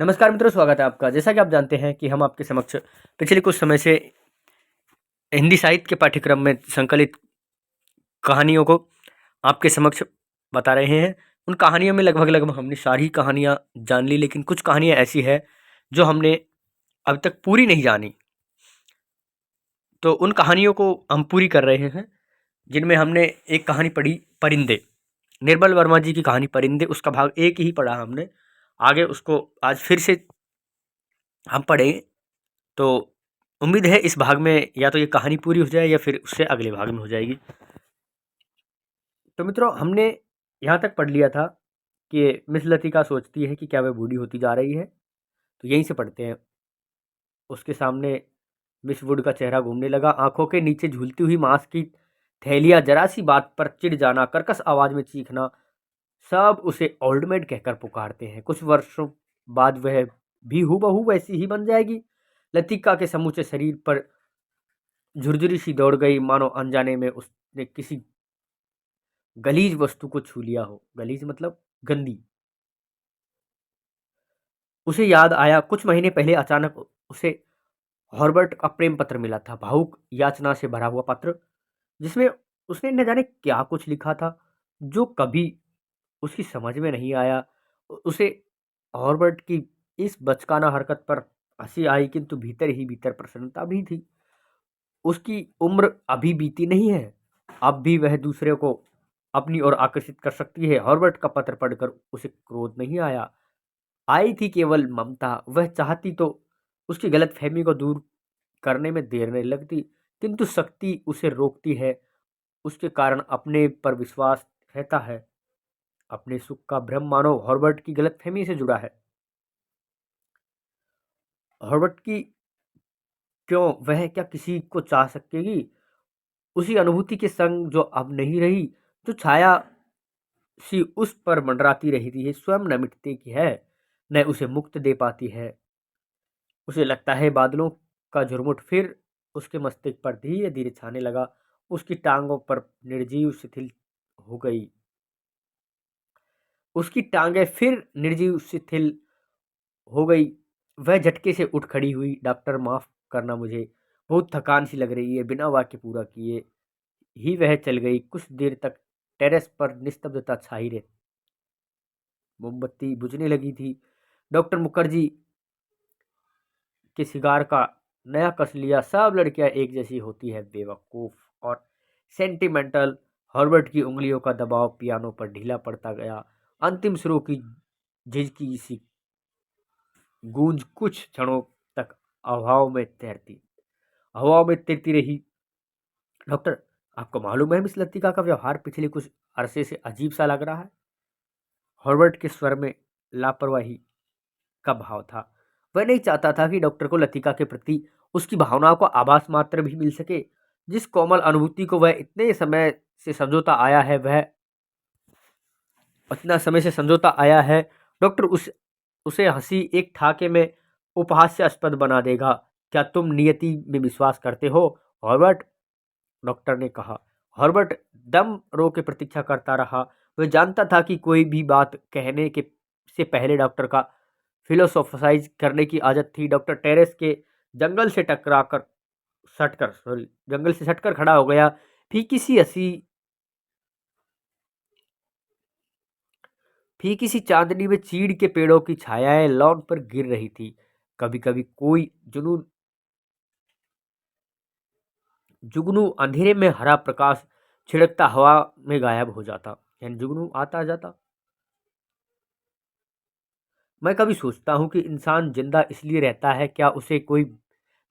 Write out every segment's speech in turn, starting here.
नमस्कार मित्रों, स्वागत है आपका। जैसा कि आप जानते हैं कि हम आपके समक्ष पिछले कुछ समय से हिंदी साहित्य के पाठ्यक्रम में संकलित कहानियों को आपके समक्ष बता रहे हैं। उन कहानियों में लगभग हमने सारी कहानियाँ जान ली, लेकिन कुछ कहानियाँ ऐसी है जो हमने अब तक पूरी नहीं जानी। तो उन कहानियों को हम पूरी कर रहे हैं, जिनमें हमने एक कहानी पढ़ी, परिंदे। निर्मल वर्मा जी की कहानी परिंदे, उसका भाग 1 ही पढ़ा हमने। आगे उसको आज फिर से हम पढ़ें, तो उम्मीद है इस भाग में या तो ये कहानी पूरी हो जाए या फिर उससे अगले भाग में हो जाएगी। तो मित्रों, हमने यहाँ तक पढ़ लिया था कि मिस लतिका सोचती है कि क्या वह बूढ़ी होती जा रही है। तो यहीं से पढ़ते हैं। उसके सामने मिस वुड का चेहरा घूमने लगा। आंखों के नीचे झूलती हुई मांस की थैलियां, जरा सी बात पर चिढ़ जाना, कर्कश आवाज में चीखना, सब उसे ओल्ड मैड कहकर पुकारते हैं। कुछ वर्षों बाद वह भी हूबहू वैसी ही बन जाएगी। लतिका के समूचे शरीर पर झुरझुरी सी दौड़ गई, मानो अनजाने में उसने किसी गलीज वस्तु को छू लिया हो। गलीज मतलब गंदी। उसे याद आया, कुछ महीने पहले अचानक उसे हॉर्बर्ट का प्रेम पत्र मिला था। भावुक याचना से भरा हुआ पत्र, जिसमें उसने न जाने क्या कुछ लिखा था जो कभी उसकी समझ में नहीं आया। उसे हॉर्बर्ट की इस बचकाना हरकत पर हंसी आई, किंतु भीतर ही भीतर प्रसन्नता भी थी। उसकी उम्र अभी बीती नहीं है। अब भी वह दूसरे को अपनी ओर आकर्षित कर सकती है। हॉर्बर्ट का पत्र पढ़कर उसे क्रोध नहीं आया, आई थी केवल ममता। वह चाहती तो उसकी गलतफहमी को दूर करने में देर नहीं लगती, किंतु शक्ति उसे रोकती है। उसके कारण अपने पर विश्वास रहता है। अपने सुख का भ्रम मानो हॉर्बर्ट की गलतफहमी से जुड़ा है। हॉर्बर्ट की क्यों, वह क्या किसी को चाह सकेगी उसी अनुभूति के संग जो अब नहीं रही, जो छाया सी उस पर मंडराती रहती है, स्वयं न मिटती की है, न उसे मुक्त दे पाती है। उसे लगता है बादलों का झुरमुट फिर उसके मस्तिष्क पर धीरे धीरे छाने लगा। उसकी टांगों पर निर्जीव शिथिल हो गई। उसकी टांगें फिर निर्जीव शिथिल हो गई। वह झटके से उठ खड़ी हुई। डॉक्टर, माफ करना, मुझे बहुत थकान सी लग रही है। बिना वाक्य पूरा किए ही वह चल गई। कुछ देर तक टेरेस पर निस्तब्धता छाई रही। मोमबत्ती बुझने लगी थी। डॉक्टर मुखर्जी के सिगार का नया कस लिया। सब लड़कियां एक जैसी होती है, बेवकूफ और सेंटिमेंटल। हॉर्बर्ट की उंगलियों का दबाव पियानो पर ढीला पड़ता गया। अंतिम सुरों की झिझकी सी गूंज कुछ क्षणों तक हवाओं में तैरती रही। डॉक्टर, आपको मालूम है मिस लतिका का व्यवहार पिछले कुछ अरसे से अजीब सा लग रहा है। हॉर्बर्ट के स्वर में लापरवाही का भाव था। वह नहीं चाहता था कि डॉक्टर को लतिका के प्रति उसकी भावनाओं को आभास मात्र भी मिल सके। जिस कोमल अनुभूति को वह इतना समय से समझौता आया है, डॉक्टर उसे हंसी एक ठाके में उपहास्यास्पद बना देगा। क्या तुम नियति में विश्वास करते हो, हॉर्बर्ट? डॉक्टर ने कहा। हॉर्बर्ट दम रो के प्रतीक्षा करता रहा। वह जानता था कि कोई भी बात कहने के से पहले डॉक्टर का फिलोसोफाइज करने की आदत थी। डॉक्टर टेरेस के जंगल से टकराकर सटकर सॉरी जंगल से सटकर खड़ा हो गया। फीकी सी हंसी फीकी सी चांदनी में चीड़ के पेड़ों की छायाएं लॉन पर गिर रही थी। कभी कभी कोई जुगनू अंधेरे में हरा प्रकाश छिड़कता हवा में गायब हो जाता, यानी जुगनू आता जाता। मैं कभी सोचता हूँ कि इंसान जिंदा इसलिए रहता है, क्या उसे कोई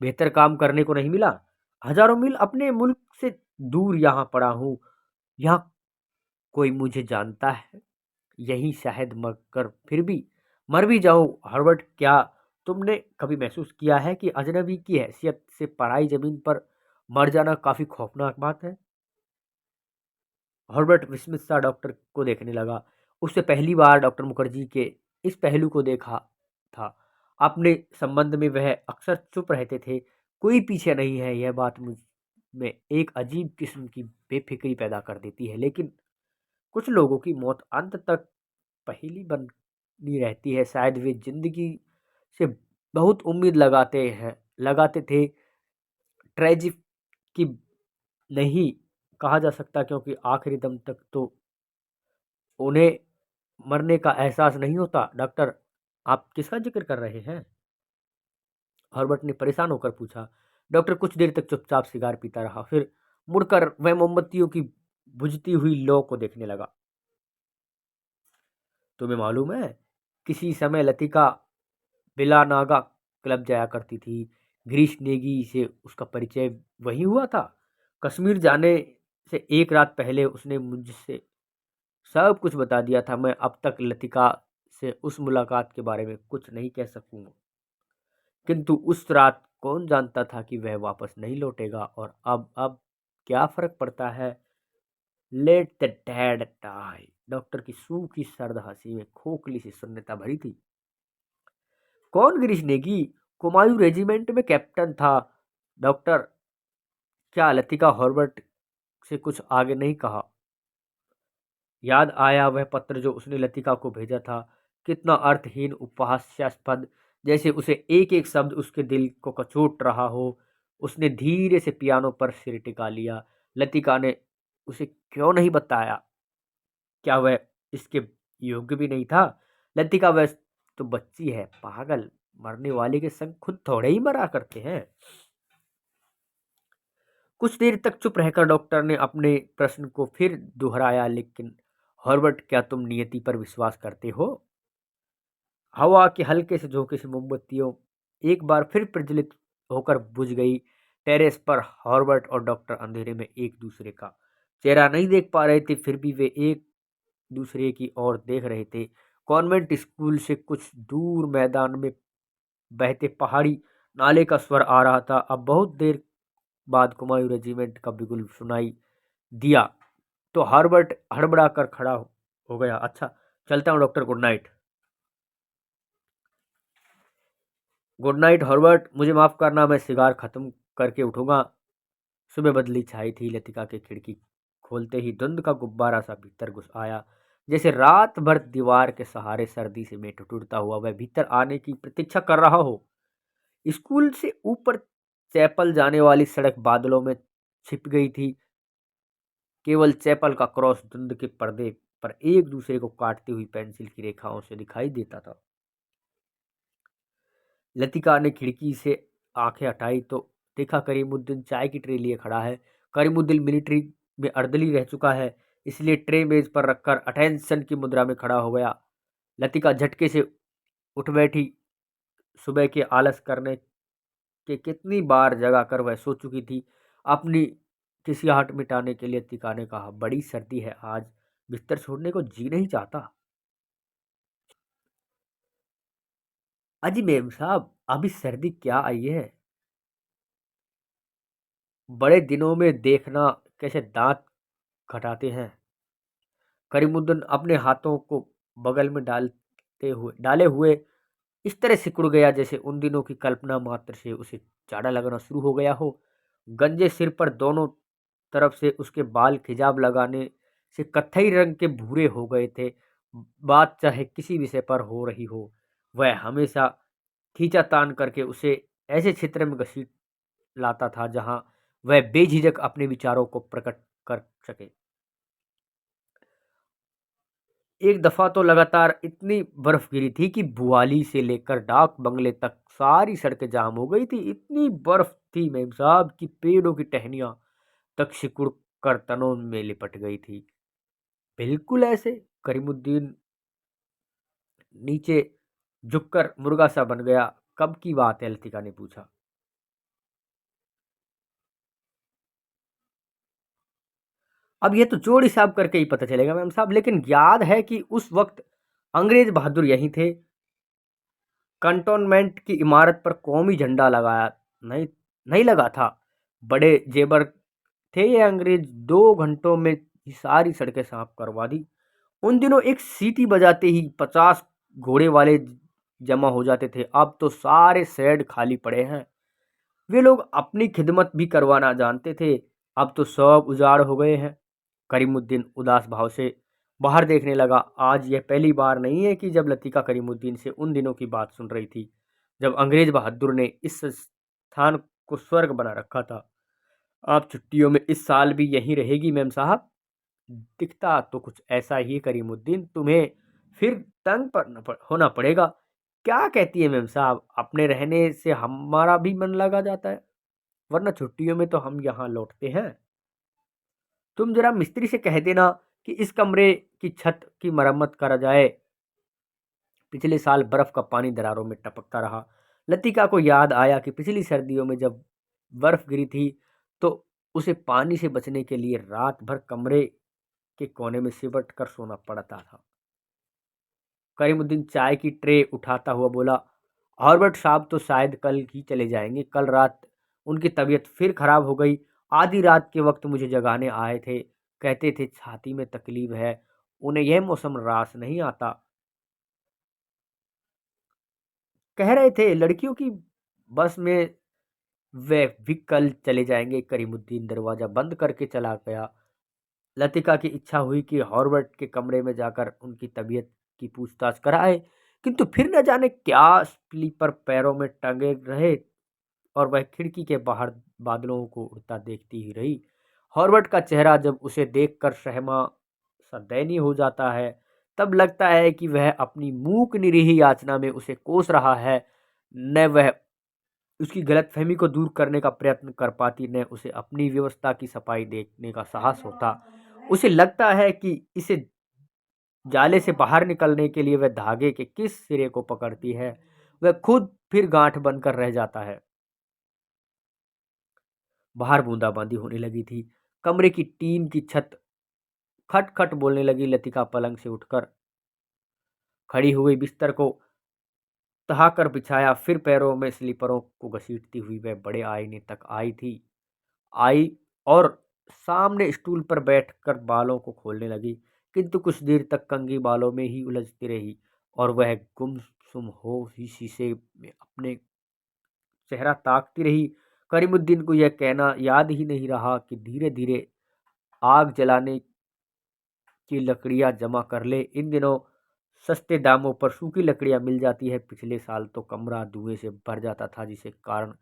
बेहतर काम करने को नहीं मिला? हजारों मील अपने मुल्क से दूर यहाँ पड़ा हूँ। यहाँ कोई मुझे जानता है। यही शायद मर भी जाऊं। हर्बर्ट, क्या तुमने कभी महसूस किया है कि अजनबी की हैसियत से पराई जमीन पर मर जाना काफी खौफनाक बात है? हॉर्बर्ट विस्मित सा डॉक्टर को देखने लगा। उससे पहली बार डॉक्टर मुखर्जी के इस पहलू को देखा था। अपने संबंध में वह अक्सर चुप रहते थे। कोई पीछे नहीं है, यह बात मुझ में एक अजीब किस्म की बेफिक्री पैदा कर देती है। लेकिन कुछ लोगों की मौत अंत तक पहेली बनी रहती है। शायद वे जिंदगी से बहुत उम्मीद लगाते थे। ट्रेजिक की नहीं कहा जा सकता, क्योंकि आखिरी दम तक तो उन्हें मरने का एहसास नहीं होता। डॉक्टर, आप किसका जिक्र कर रहे हैं? हॉर्बर्ट ने परेशान होकर पूछा। डॉक्टर कुछ देर तक चुपचाप सिगार पीता रहा, फिर मुड़कर वह मोमबत्तियों की बुझती हुई लौ को देखने लगा। तुम्हें मालूम है, किसी समय लतिका बिलानागा क्लब जाया करती थी। ग्रीश नेगी से उसका परिचय वही हुआ था। कश्मीर जाने से एक रात पहले उसने मुझसे सब कुछ बता दिया था। मैं अब तक लतिका से उस मुलाकात के बारे में कुछ नहीं कह सकूंगा, किंतु उस रात कौन जानता था कि वह वापस नहीं लौटेगा। और अब क्या फर्क पड़ता है? Let the dad die. Doctor की सूखी सर्द हंसी में खोखली सी शून्यता भरी थी। कौन गिरीश नेगी? कुमायूं रेजिमेंट में कैप्टन था। डॉक्टर, क्या लतिका हॉर्बर्ट से कुछ आगे नहीं कहा? याद आया वह पत्र जो उसने लतिका को भेजा था। कितना अर्थहीन, उपहास्यास्पद, जैसे उसे एक एक शब्द उसके दिल को कचोट रहा हो। उसने धीरे से पियानो पर सिर टिका लिया। लतिका ने उसे क्यों नहीं बताया? क्या वह इसके योग्य भी नहीं था? लतिका, वह तो बच्ची है, पागल। मरने वाले के संग खुद थोड़े ही मरा करते हैं। कुछ देर तक चुप रहकर डॉक्टर ने अपने प्रश्न को फिर दोहराया, लेकिन हॉर्बर्ट, क्या तुम नियति पर विश्वास करते हो? हवा के हल्के से झोंके से मोमबत्तियों एक बार फिर प्रज्वलित होकर बुझ गई। टेरेस पर हॉर्बर्ट और डॉक्टर अंधेरे में एक दूसरे का चेहरा नहीं देख पा रहे थे, फिर भी वे एक दूसरे की ओर देख रहे थे। कॉन्वेंट स्कूल से कुछ दूर मैदान में बहते पहाड़ी नाले का स्वर आ रहा था। अब बहुत देर बाद कुमायूं रेजिमेंट का बिगुल सुनाई दिया तो हॉर्बर्ट हड़बड़ा कर खड़ा हो गया। अच्छा, चलता हूँ doctor, good night. Good night Herbert, मुझे माफ करना, मैं सिगार खत्म करके उठूंगा। सुबह बदली छाई थी। लतिका के खिड़की खोलते ही धुंध का गुब्बारा सा भीतर घुस आया, जैसे रात भर दीवार के सहारे सर्दी से में ठिठुरता हुआ वह भीतर आने की प्रतीक्षा कर रहा हो। स्कूल से ऊपर चैपल जाने वाली सड़क बादलों में छिप गई थी। केवल चैपल का क्रॉस धुंध के पर्दे पर एक दूसरे को काटती हुई पेंसिल की रेखाओं से दिखाई देता था। लतिका ने खिड़की से आंखें हटाई तो देखा करीमुद्दीन चाय की ट्रे लिए खड़ा है। करीमुद्दीन मिलिट्री में अर्दली रह चुका है, इसलिए ट्रे मेज पर रखकर अटेंशन की मुद्रा में खड़ा हो गया। लतिका झटके से उठ बैठी। सुबह के आलस करने के कितनी बार जगा कर वह सो चुकी थी। अपनी खिसियाहट मिटाने के लिए लतिका ने कहा, बड़ी सर्दी है आज, बिस्तर छोड़ने को जी नहीं चाहता। अजी मेम साहब, अभी सर्दी क्या आई है? बड़े दिनों में देखना कैसे दांत खटाते हैं। करीमुद्दीन अपने हाथों को बगल में डाले हुए इस तरह सिकुड़ गया जैसे उन दिनों की कल्पना मात्र से उसे जाड़ा लगना शुरू हो गया हो। गंजे सिर पर दोनों तरफ से उसके बाल खिजाब लगाने से कत्थई रंग के भूरे हो गए थे। बात चाहे किसी विषय पर हो रही हो, वह हमेशा खींचातान करके उसे ऐसे क्षेत्र में घसीट लाता था जहां वह बेझिझक अपने विचारों को प्रकट कर सके। एक दफा तो लगातार इतनी बर्फ गिरी थी कि बुआली से लेकर डाक बंगले तक सारी सड़कें जाम हो गई थी। इतनी बर्फ थी मेम साहब कि पेड़ों की टहनियां तक सिकुड़ कर तनों में लिपट गई थी। बिल्कुल ऐसे। करीमुद्दीन नीचे झुककर मुर्गा सा बन गया। कब की बात है? लतिका ने पूछा। अब ये तो जोड़ हिसाब करके ही पता चलेगा मैम साहब, लेकिन याद है कि उस वक्त अंग्रेज बहादुर यहीं थे। कंटोनमेंट की इमारत पर कौमी झंडा लगाया नहीं नहीं लगा था। बड़े जेबर थे ये अंग्रेज। 2 घंटों में ये सारी सड़कें साफ करवा दी। उन दिनों एक सीटी बजाते ही 50 घोड़े वाले जमा हो जाते थे। अब तो सारे शेड खाली पड़े हैं। वे लोग अपनी खिदमत भी करवाना जानते थे। अब तो सब उजाड़ हो गए हैं। करीमुद्दीन उदास भाव से बाहर देखने लगा। आज यह पहली बार नहीं है कि जब लतिका करीमुद्दीन से उन दिनों की बात सुन रही थी। जब अंग्रेज बहादुर ने इस स्थान को स्वर्ग बना रखा था। आप छुट्टियों में इस साल भी यहीं रहेगी मेम साहब? दिखता तो कुछ ऐसा ही है करीमुद्दीन, तुम्हें फिर तंग होना पड़ेगा। क्या कहती है मेम साहब, अपने रहने से हमारा भी मन लगा जाता है, वरना छुट्टियों में तो हम यहाँ लौटते हैं। तुम जरा मिस्त्री से कह देना कि इस कमरे की छत की मरम्मत करा जाए। पिछले साल बर्फ का पानी दरारों में टपकता रहा। लतिका को याद आया कि पिछली सर्दियों में जब बर्फ गिरी थी तो उसे पानी से बचने के लिए रात भर कमरे के कोने में सिमट कर सोना पड़ता था। करीमुद्दीन चाय की ट्रे उठाता हुआ बोला, हॉर्बर्ट साहब तो शायद कल ही चले जाएंगे। कल रात उनकी तबीयत फिर खराब हो गई। आधी रात के वक्त मुझे जगाने आए थे, कहते थे छाती में तकलीफ है, उन्हें यह मौसम रास नहीं आता। कह रहे थे लड़कियों की बस में वे भी कल चले जाएंगे। करीमुद्दीन दरवाजा बंद करके चला गया। लतिका की इच्छा हुई कि हॉर्बर्ट के कमरे में जाकर उनकी तबीयत की पूछताछ कराए, किंतु फिर न जाने क्या स्लीपर पैरों में टंगे रहे और वह खिड़की के बाहर बादलों को उड़ता देखती ही रही। हॉर्बर्ट का चेहरा जब उसे देखकर सहमा सा दयनीय हो जाता है, तब लगता है कि वह अपनी मूक निरीह याचना में उसे कोस रहा है। न वह उसकी गलतफहमी को दूर करने का प्रयत्न कर पाती, न उसे अपनी व्यवस्था की सफाई देखने का साहस होता। उसे लगता है कि इसे जाले से बाहर निकलने के लिए वह धागे के किस सिरे को पकड़ती है, वह खुद फिर गांठ बनकर रह जाता है। बाहर बूंदाबांदी होने लगी थी। कमरे की टीन की छत खट खट बोलने लगी। लतिका पलंग से उठकर खड़ी हुई, बिस्तर को तहाकर बिछाया, फिर पैरों में स्लीपरों को घसीटती हुई वह बड़े आईने तक आई और सामने स्टूल पर बैठकर बालों को खोलने लगी, किंतु कुछ देर तक कंघी बालों में ही उलझती रही और वह गुमसुम हो ही शीशे में अपने चेहरा ताकती रही। करीमुद्दीन को यह कहना याद ही नहीं रहा कि धीरे धीरे आग जलाने की लकड़ियां जमा कर ले। इन दिनों सस्ते दामों पर सूखी लकड़ियां मिल जाती है। पिछले साल तो कमरा धुएं से भर जाता था, जिसे कारण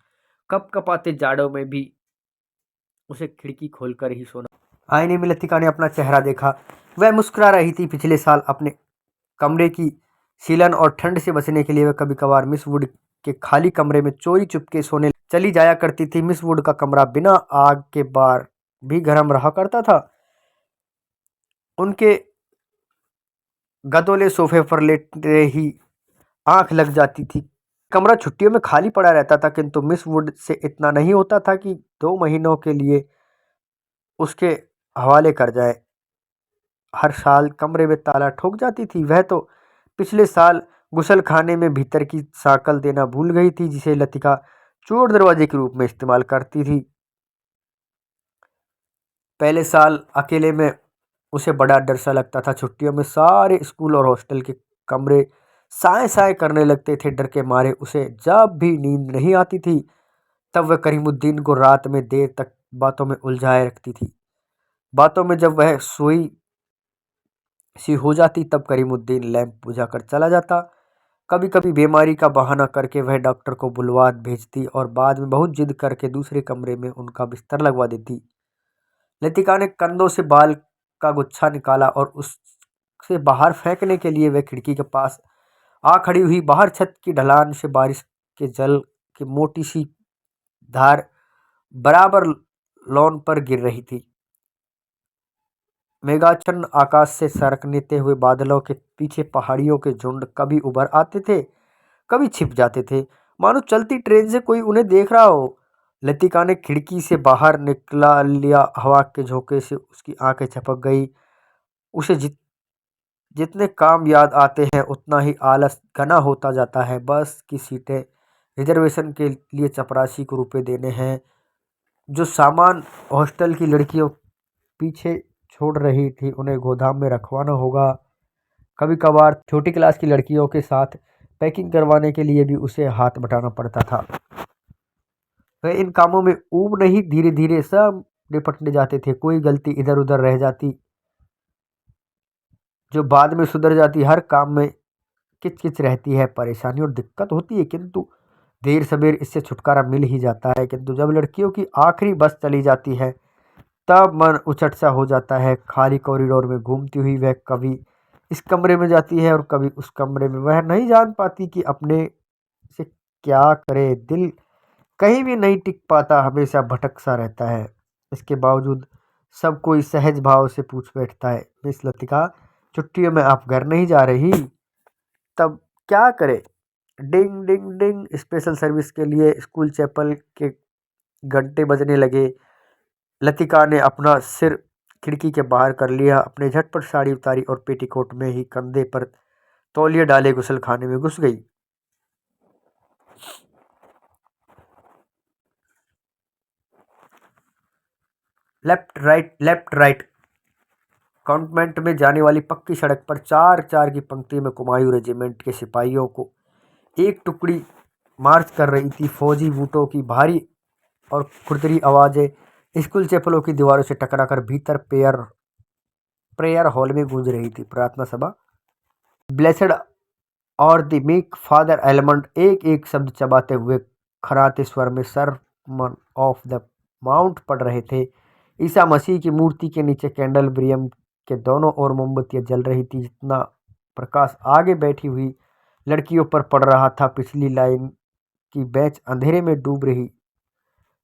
कपकपाते जाड़ों में भी उसे खिड़की खोलकर ही सोना। आईने में लतिका ने अपना चेहरा देखा। वह मुस्कुरा रही थी। पिछले साल अपने कमरे की सीलन और ठंड से बचने के लिए वह कभी कभार मिस वुड के खाली कमरे में चोरी चुपके सोने चली जाया करती थी। मिस वुड का कमरा बिना आग के बार भी गर्म रहा करता था। उनके गदोले सोफे पर लेटते ही आंख लग जाती थी। कमरा छुट्टियों में खाली पड़ा रहता था, किंतु मिस वुड से इतना नहीं होता था कि 2 महीनों के लिए उसके हवाले कर जाए। हर साल कमरे में ताला ठोक जाती थी। वह तो पिछले साल गुसल खाने में भीतर की साकल देना भूल गई थी, जिसे लतिका चोर दरवाजे के रूप में इस्तेमाल करती थी। पहले साल अकेले में उसे बड़ा डर सा लगता था। छुट्टियों में सारे स्कूल और हॉस्टल के कमरे साए साए करने लगते थे। डर के मारे उसे जब भी नींद नहीं आती थी, तब वह करीमुद्दीन को रात में देर तक बातों में उलझाए रखती थी। बातों में जब वह सोई सी हो जाती, तब करीमुद्दीन लैंप बुझाकर चला जाता। कभी कभी बीमारी का बहाना करके वह डॉक्टर को बुलवा भेजती और बाद में बहुत जिद करके दूसरे कमरे में उनका बिस्तर लगवा देती। लतिका ने कंधों से बाल का गुच्छा निकाला और उसे बाहर फेंकने के लिए वह खिड़की के पास आ खड़ी हुई। बाहर छत की ढलान से बारिश के जल की मोटी सी धार बराबर लॉन पर गिर रही थी। मेघाच्छन्न आकाश से सरकते हुए बादलों के पीछे पहाड़ियों के झुंड कभी उभर आते थे, कभी छिप जाते थे, मानो चलती ट्रेन से कोई उन्हें देख रहा हो। लतिका ने खिड़की से बाहर निकला लिया। हवा के झोंके से उसकी आंखें झपक गई। उसे जितने काम याद आते हैं, उतना ही आलस घना होता जाता है। बस की सीटें रिजर्वेशन के लिए चपरासी को रुपए देने हैं। जो सामान हॉस्टल की लड़कियों पीछे छोड़ रही थी, उन्हें गोदाम में रखवाना होगा। कभी कभार छोटी क्लास की लड़कियों के साथ पैकिंग करवाने के लिए भी उसे हाथ बटाना पड़ता था। वह इन कामों में ऊब नहीं, धीरे धीरे सब निपटने जाते थे। कोई गलती इधर उधर रह जाती जो बाद में सुधर जाती। हर काम में किच किच रहती है, परेशानी और दिक्कत होती है, किंतु देर सबेर इससे छुटकारा मिल ही जाता है, किंतु जब लड़कियों की आखिरी बस चली जाती है तब मन उचट सा हो जाता है। खाली कॉरिडोर में घूमती हुई वह कभी इस कमरे में जाती है और कभी उस कमरे में। वह नहीं जान पाती कि अपने से क्या करे। दिल कहीं भी नहीं टिक पाता, हमेशा भटक सा रहता है। इसके बावजूद सब कोई सहज भाव से पूछ बैठता है, मिस लतिका, छुट्टियों में आप घर नहीं जा रही? तब क्या करे? डिंग डिंग डिंग, स्पेशल सर्विस के लिए स्कूल चैपल के घंटे बजने लगे। लतिका ने अपना सिर खिड़की के बाहर कर लिया, अपने झटपट साड़ी उतारी और पेटीकोट में ही कंधे पर तौलिया डाले गुसल खाने में घुस गई। लेफ्ट राइट, कांटोनमेंट में जाने वाली पक्की सड़क पर चार चार की पंक्ति में कुमायूं रेजिमेंट के सिपाहियों को एक टुकड़ी मार्च कर रही थी। फौजी बूटों की भारी और खुरदरी आवाजें स्कूल चैपलों की दीवारों से टकराकर भीतर प्रेयर हॉल में गूंज रही थी। प्रार्थना सभा ब्लेसड और द मीक फादर एलमंड एक एक शब्द चबाते हुए खराते स्वर में सरमन ऑफ द माउंट पढ़ रहे थे। ईसा मसीह की मूर्ति के नीचे कैंडल ब्रियम के दोनों ओर मोमबत्तियां जल रही थी। जितना प्रकाश आगे बैठी हुई लड़कियों पर पड़ रहा था, पिछली लाइन की बेंच अंधेरे में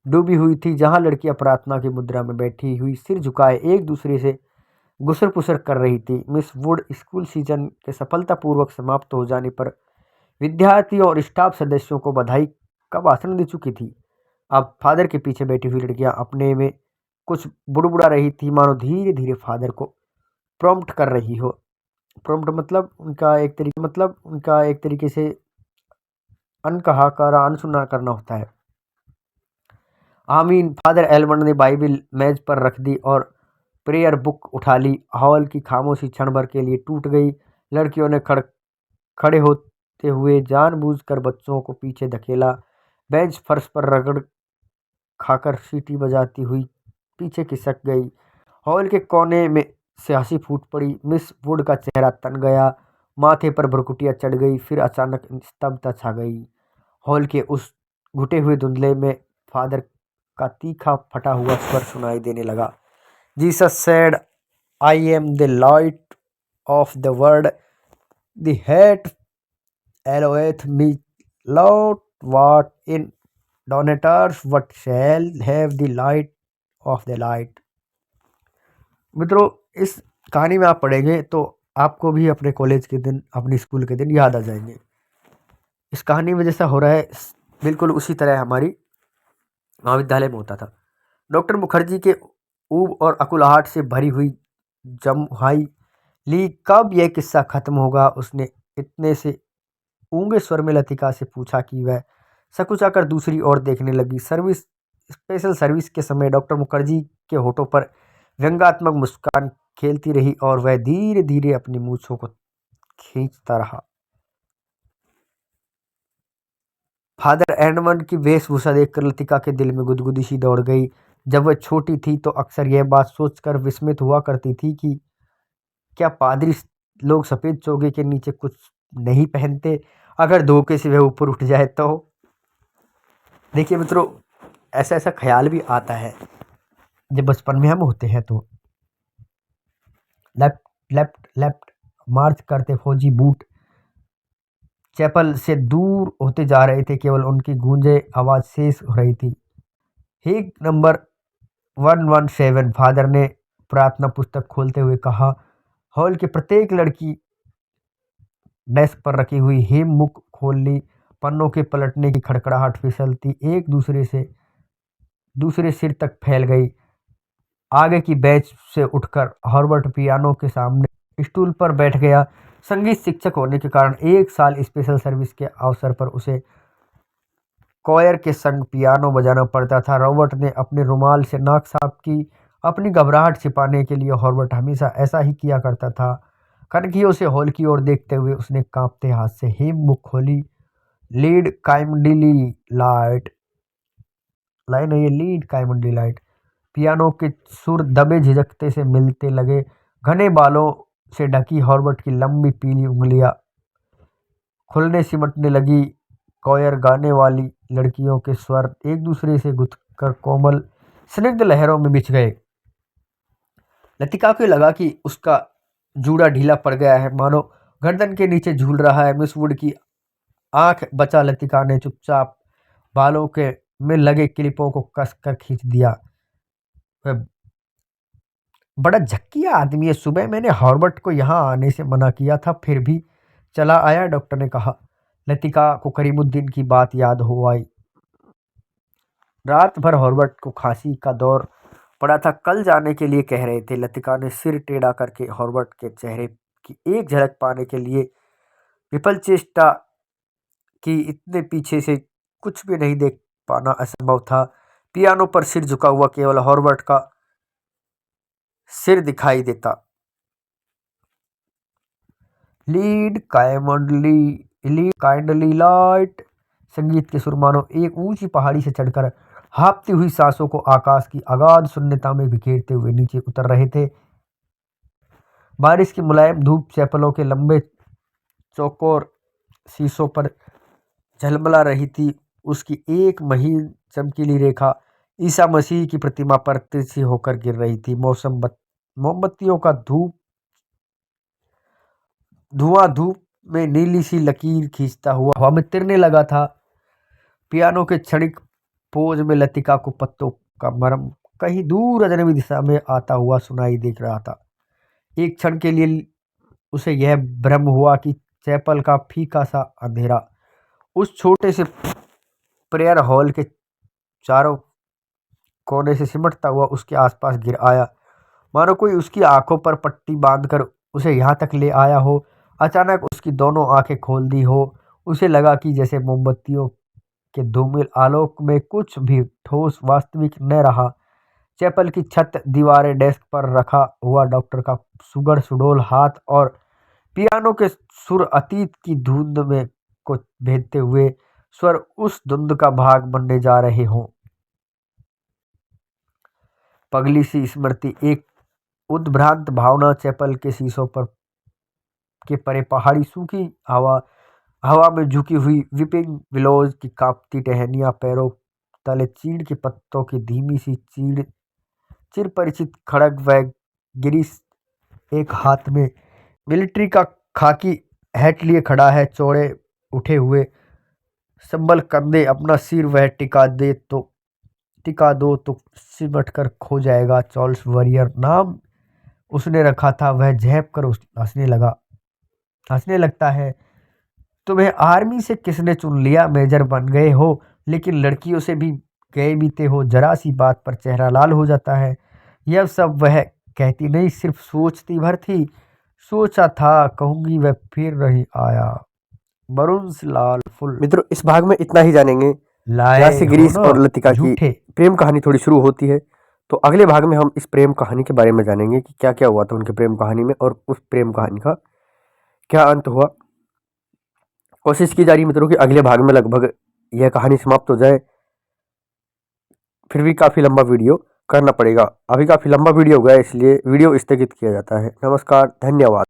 डूबी हुई थी, जहां लड़कियां प्रार्थना की मुद्रा में बैठी हुई सिर झुकाए एक दूसरे से गुसर पुसर कर रही थी। मिस वुड स्कूल सीजन के सफलतापूर्वक समाप्त हो जाने पर विद्यार्थियों और स्टाफ सदस्यों को बधाई का भाषण दे चुकी थी। अब फादर के पीछे बैठी हुई लड़कियां अपने में कुछ बुड़बुड़ा रही थी, मानो धीरे धीरे फादर को प्रॉम्प्ट कर रही हो। प्रॉम्प्ट मतलब उनका एक तरीके से अनकहा करा अनसुना करना होता है। आमीन। फादर एलमंड ने बाइबिल मेज पर रख दी और प्रेयर बुक उठा ली। हॉल की खामोशी क्षण भर के लिए टूट गई। लड़कियों ने खड़े होते हुए जानबूझकर बच्चों को पीछे धकेला। बेंच फर्श पर रगड़ खाकर सीटी बजाती हुई पीछे खिसक गई। हॉल के कोने में से हंसी फूट पड़ी। मिस वुड का चेहरा तन गया, माथे पर भुरकुटियां चढ़ गई। फिर अचानक स्तब्धता छा गई। हॉल के उस घुटे हुए धुंधले में फादर का तीखा फटा हुआ स्वर सुनाई देने लगा। Jesus said, I am the light of the world, the that followeth me not walk in डोनेटर्स but shall have the light of the light. मित्रों, इस कहानी में आप पढ़ेंगे तो आपको भी अपने कॉलेज के दिन, अपने स्कूल के दिन याद आ जाएंगे। इस कहानी में जैसा हो रहा है बिल्कुल उसी तरह हमारी महाविद्यालय में होता था। डॉक्टर मुखर्जी के ऊब और अकुलाहट से भरी हुई जम्हाई ली, कब यह किस्सा खत्म होगा? उसने इतने से ऊंगे स्वर में लतिका से पूछा कि वह सकुचाकर दूसरी ओर देखने लगी। स्पेशल सर्विस के समय डॉक्टर मुखर्जी के होठों पर व्यंग्यात्मक मुस्कान खेलती रही और वह धीरे धीरे अपनी मूछों को खींचता रहा। फादर एडमंड की वेशभूषा देखकर लतिका के दिल में गुदगुदी सी दौड़ गई। जब वह छोटी थी तो अक्सर यह बात सोचकर विस्मित हुआ करती थी कि क्या पादरी लोग सफेद चोगे के नीचे कुछ नहीं पहनते? अगर धोखे से वह ऊपर उठ जाए तो। देखिए मित्रों, ऐसा ऐसा ख्याल भी आता है जब बचपन में हम होते हैं तो लेफ्ट लेफ्ट लेफ्ट मार्च करते फौजी बूट चैपल से दूर होते जा रहे थे। केवल उनकी गूंजे आवाज शेष हो रही थी। ठीक नंबर 117, फादर ने प्रार्थना पुस्तक खोलते हुए कहा। हॉल की प्रत्येक लड़की डेस्क पर रखी हुई हेम बुक खोल ली। पन्नों के पलटने की खड़खड़ाहट फिसलती एक दूसरे सिर तक फैल गई। आगे की बेंच से उठकर हॉर्बर्ट पियानो के सामने स्टूल पर बैठ गया। संगीत शिक्षक होने के कारण एक साल स्पेशल सर्विस के अवसर पर उसे कॉयर के संग पियानो बजाना पड़ता था। रॉबर्ट ने अपने रुमाल से नाक साफ की। अपनी घबराहट छिपाने के लिए हॉर्बर्ट हमेशा ऐसा ही किया करता था। कनखियों से हॉल की ओर देखते हुए उसने कांपते हाथ से हेम बुक खोली। लीड काइमडली लाइट, लाइन है ये, लीड काइमडली लाइट। पियानो के सुर दबे झिझकते से मिलते लगे। घने बालों से ढकी हॉर्बर्ट की लंबी पीली उंगलियां खुलने सिमटने लगी। कोयर गाने वाली लड़कियों के स्वर एक दूसरे से गुथकर कोमल स्निग्ध लहरों में बिछ गए। लतिका को लगा कि उसका जूड़ा ढीला पड़ गया है, मानो गर्दन के नीचे झूल रहा है। मिस वुड की आंख बचा लतिका ने चुपचाप बालों के में लगे क्लिपों को कसकर खींच दिया। वह बड़ा झक्किया आदमी है। सुबह मैंने हॉर्बर्ट को यहाँ आने से मना किया था, फिर भी चला आया, डॉक्टर ने कहा। लतिका को करीमुद्दीन की बात याद हो आई। रात भर हॉर्बर्ट को खांसी का दौर पड़ा था, कल जाने के लिए कह रहे थे। लतिका ने सिर टेढ़ा करके हॉर्बर्ट के चेहरे की एक झलक पाने के लिए विफल चेष्टा की। इतने पीछे से कुछ भी नहीं देख पाना असंभव था। पियानो पर सिर झुका हुआ केवल हॉर्बर्ट का सिर दिखाई देता। लीड काइंडली लाइट संगीत के सुर मानो एक ऊंची पहाड़ी से चढ़कर हाँफती हुई सांसों को आकाश की अगाध शून्यता में बिखेरते हुए नीचे उतर रहे थे। बारिश की मुलायम धूप चैपलों के लंबे चौकोर शीशों पर झलमला रही थी। उसकी एक महीन चमकीली रेखा ईसा मसीह की प्रतिमा पर तिरछी होकर गिर रही थी। मोमबत्तियों का धुआं धूप में नीली सी लकीर खींचता हुआ हवा में तिरने लगा था। पियानो के क्षणिक पोज में लतिका को पत्तों का मरम कहीं दूर अजनबी दिशा में आता हुआ सुनाई देख रहा था। एक क्षण के लिए उसे यह भ्रम हुआ कि चैपल का फीका सा अंधेरा उस छोटे से प्रेयर हॉल के चारों कोने से सिमटता हुआ उसके आसपास गिर आया, मानो कोई उसकी आंखों पर पट्टी बांधकर उसे यहाँ तक ले आया हो। अचानक उसकी दोनों आंखें खोल दी हो। उसे लगा कि जैसे मोमबत्तियों के धूमिल आलोक में कुछ भी ठोस वास्तविक न रहा। चैपल की छत, दीवारें, डेस्क पर रखा हुआ डॉक्टर का सुघड़ सुडौल हाथ और पियानो के सुर अतीत की धुंध में को भेदते हुए स्वर उस धुंध का भाग बनने जा रहे हों। पगली सी स्मृति, एक उद्भ्रांत भावना, चैपल के शीशों पर के परे पहाड़ी सूखी हवा में झुकी हुई विपिंग विलोज की कांपती टहनियां, पैरों तले चीड़ के पत्तों की धीमी सी चिर परिचित खड़ग व गिरीश एक हाथ में मिलिट्री का खाकी हैट लिए खड़ा है, चौड़े उठे हुए संबल कंधे, अपना सिर वह टिका दो तो सिमट कर खो जाएगा। चार्ल्स वॉरियर नाम उसने रखा था। वह झेप कर हंसने लगता है। तुम्हें आर्मी से किसने चुन लिया? मेजर बन गए हो, लेकिन लड़कियों से भी गए बीते हो। जरा सी बात पर चेहरा लाल हो जाता है। यह सब वह कहती नहीं, सिर्फ सोचती भर थी। सोचा था कहूंगी, वह फिर नहीं आया। बरुन्स लाल फुल। मित्रों, इस भाग में इतना ही जानेंगे। यहाँ से गिरीश और लतिका की प्रेम कहानी थोड़ी शुरू होती है। तो अगले भाग में हम इस प्रेम कहानी के बारे में जानेंगे कि क्या क्या हुआ था उनके प्रेम कहानी में और उस प्रेम कहानी का क्या अंत हुआ। कोशिश की जा रही मित्रों कि अगले भाग में लगभग यह कहानी समाप्त हो जाए। फिर भी काफ़ी लंबा वीडियो करना पड़ेगा। अभी काफ़ी लंबा वीडियो हो गया, इसलिए वीडियो स्थगित किया जाता है। नमस्कार, धन्यवाद।